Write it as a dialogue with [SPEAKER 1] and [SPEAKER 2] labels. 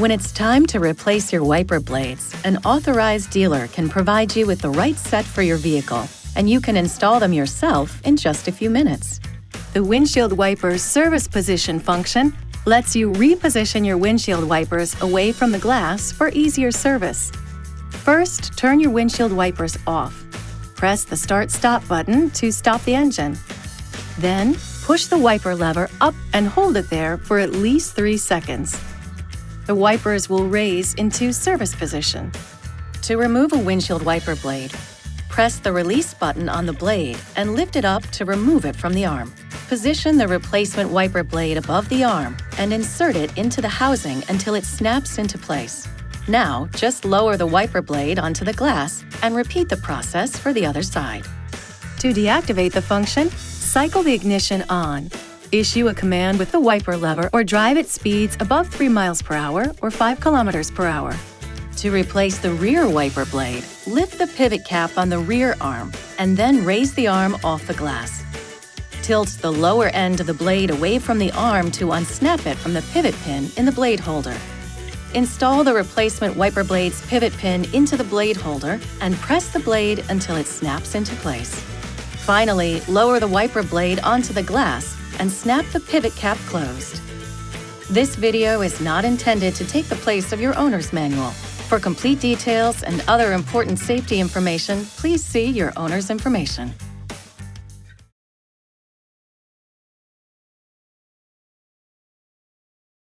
[SPEAKER 1] When it's time to replace your wiper blades, an authorized dealer can provide you with the right set for your vehicle, and you can install them yourself in just a few minutes. The windshield wipers service position function lets you reposition your windshield wipers away from the glass for easier service. First, turn your windshield wipers off. Press the Start-Stop button to stop the engine. Then, push the wiper lever up and hold it there for at least 3 seconds. The wipers will raise into service position. To remove a windshield wiper blade, press the release button on the blade and lift it up to remove it from the arm. Position the replacement wiper blade above the arm and insert it into the housing until it snaps into place. Now, just lower the wiper blade onto the glass and repeat the process for the other side. To deactivate the function, cycle the ignition on. Issue a command with the wiper lever or drive at speeds above 3 miles per hour or 5 kilometers per hour. To replace the rear wiper blade, lift the pivot cap on the rear arm and then raise the arm off the glass. Tilt the lower end of the blade away from the arm to unsnap it from the pivot pin in the blade holder. Install the replacement wiper blade's pivot pin into the blade holder and press the blade until it snaps into place. Finally, lower the wiper blade onto the glass and snap the pivot cap closed. This video is not intended to take the place of your owner's manual. For complete details and other important safety information, please see your owner's information.